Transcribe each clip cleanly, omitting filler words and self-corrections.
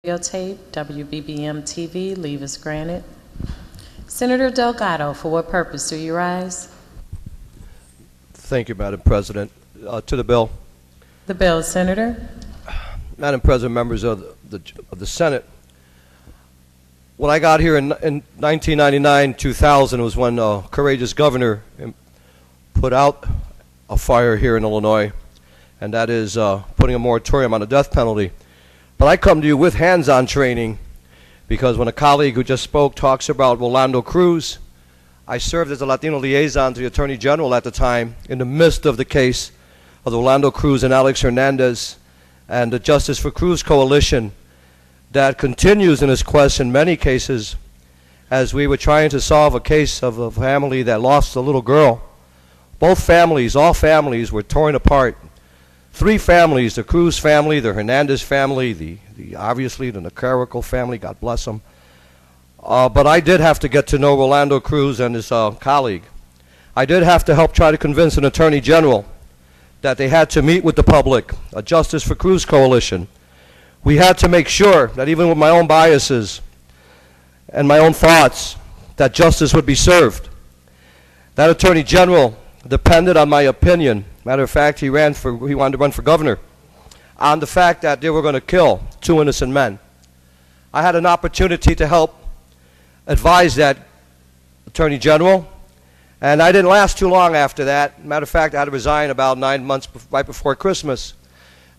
Videotape, WBBM TV, leave is granted. Senator Delgado, for what purpose do you rise? Thank you, Madam President. To the bill. The bill, Senator. Madam President, members of the Senate, when I got here in 1999-2000 was when a courageous governor put out a fire here in Illinois, and that is putting a moratorium on the death penalty. But I come to you with hands-on training because when a colleague who just spoke talks about Rolando Cruz, I served as a Latino liaison to the Attorney General at the time in the midst of the case of Rolando Cruz and Alex Hernandez and the Justice for Cruz coalition that continues in its quest in many cases as we were trying to solve a case of a family that lost a little girl. Both families, all families, were torn apart. Three families, the Cruz family, the Hernandez family, the obviously the Nicaragua family, God bless them. But I did have to get to know Rolando Cruz and his colleague. I did have to help try to convince an attorney general that they had to meet with the public, a Justice for Cruz coalition. We had to make sure that even with my own biases and my own thoughts, that justice would be served. That attorney general depended on my opinion. Matter of fact, he wanted to run for governor on the fact that they were going to kill two innocent men. I had an opportunity to help advise that attorney general, and I didn't last too long after that. Matter of fact, I had to resign about 9 months right before Christmas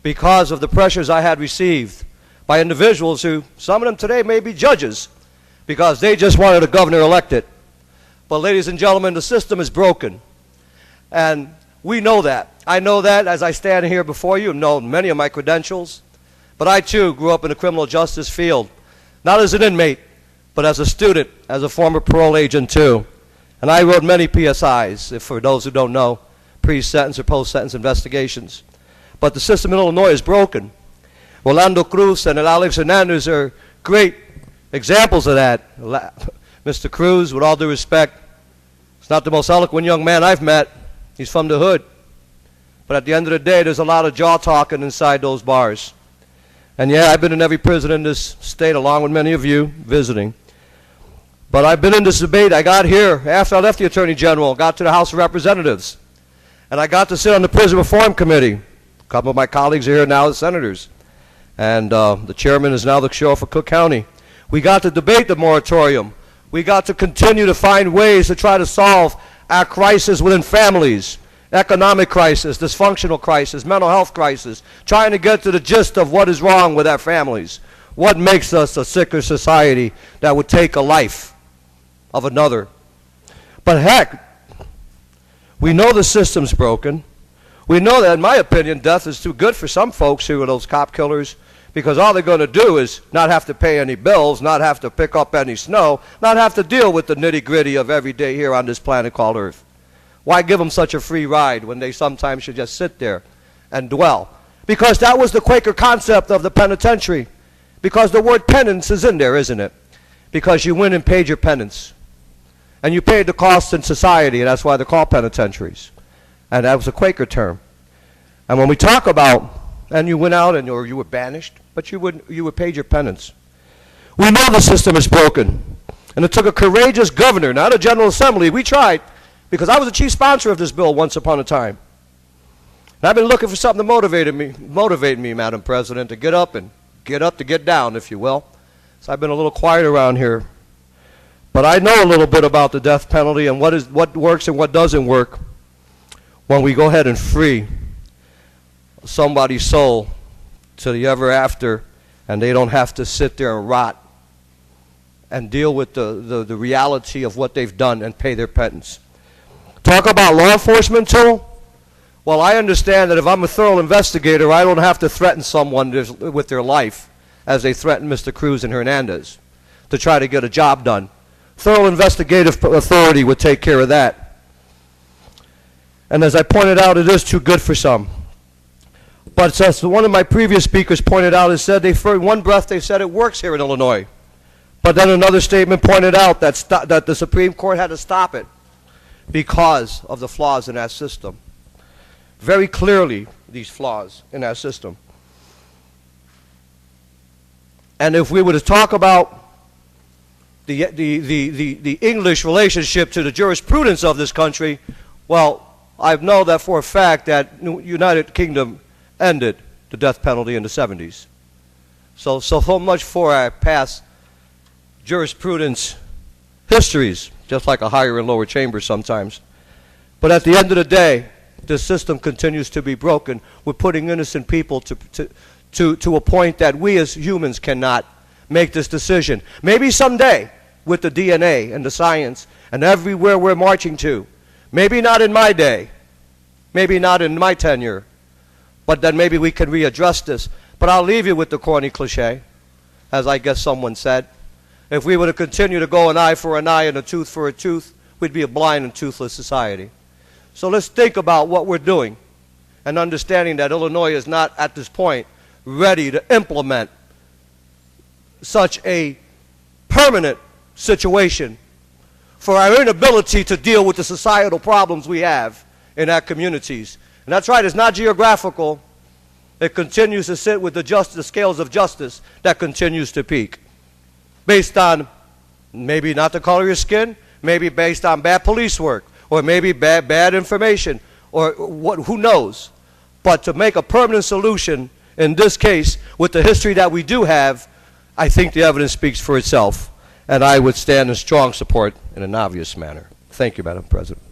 because of the pressures I had received by individuals who, some of them today may be judges, because they just wanted a governor elected. But ladies and gentlemen, the system is broken. And we know that. I know that as I stand here before you, know many of my credentials. But I too grew up in the criminal justice field, not as an inmate, but as a student, as a former parole agent too. And I wrote many PSIs, if for those who don't know, pre-sentence or post-sentence investigations. But the system in Illinois is broken. Rolando Cruz and Alex Hernandez are great examples of that. Mr. Cruz, with all due respect, is not the most eloquent young man I've met. He's from the hood. But at the end of the day, there's a lot of jaw talking inside those bars. And yeah, I've been in every prison in this state, along with many of you visiting. But I've been in this debate. I got here after I left the Attorney General, got to the House of Representatives. And I got to sit on the Prison Reform Committee. A couple of my colleagues are here now as senators. And the chairman is now the sheriff of Cook County. We got to debate the moratorium. We got to continue to find ways to try to solve our crisis within families, economic crisis, dysfunctional crisis, mental health crisis, trying to get to the gist of what is wrong with our families. What makes us a sicker society that would take a life of another? But heck, we know the system's broken. We know that, in my opinion, death is too good for some folks who are those cop killers, because all they're going to do is not have to pay any bills, not have to pick up any snow, not have to deal with the nitty-gritty of every day here on this planet called Earth. Why give them such a free ride when they sometimes should just sit there and dwell? Because that was the Quaker concept of the penitentiary. Because the word penance is in there, isn't it? Because you went and paid your penance. And you paid the cost in society, and that's why they're called penitentiaries. And that was a Quaker term. And when we talk about, and you went out or you were banished, but you were paid your penance. We know the system is broken. And it took a courageous governor, not a General Assembly. We tried, because I was the chief sponsor of this bill once upon a time. And I've been looking for something to motivate me, Madam President, to get up to get down, if you will. So I've been a little quiet around here. But I know a little bit about the death penalty and what works and what doesn't work when we go ahead and free somebody's soul to the ever after, and they don't have to sit there and rot and deal with the reality of what they've done and pay their penance. Talk about law enforcement tool. Well, I understand that if I'm a thorough investigator, I don't have to threaten someone with their life as they threatened Mr. Cruz and Hernandez to try to get a job done. Thorough investigative authority would take care of that. And as I pointed out, it is too good for some. But as one of my previous speakers pointed out, it said in one breath they said it works here in Illinois. But then another statement pointed out that the Supreme Court had to stop it because of the flaws in that system. Very clearly, these flaws in our system. And if we were to talk about the English relationship to the jurisprudence of this country, well, I know that for a fact that United Kingdom ended the death penalty in the 70s. So much for our past jurisprudence histories, just like a higher and lower chamber sometimes. But at the end of the day, the system continues to be broken. We're putting innocent people to a point that we as humans cannot make this decision. Maybe someday, with the DNA and the science and everywhere we're marching to, maybe not in my day, maybe not in my tenure, but then maybe we can readdress this. But I'll leave you with the corny cliche, as I guess someone said. If we were to continue to go an eye for an eye and a tooth for a tooth, we'd be a blind and toothless society. So let's think about what we're doing and understanding that Illinois is not at this point ready to implement such a permanent situation for our inability to deal with the societal problems we have in our communities. And that's right, it's not geographical. It continues to sit with the scales of justice that continues to peak. Based on maybe not the color of your skin, maybe based on bad police work, or maybe bad information, or who knows. But to make a permanent solution in this case, with the history that we do have, I think the evidence speaks for itself. And I would stand in strong support in an obvious manner. Thank you, Madam President.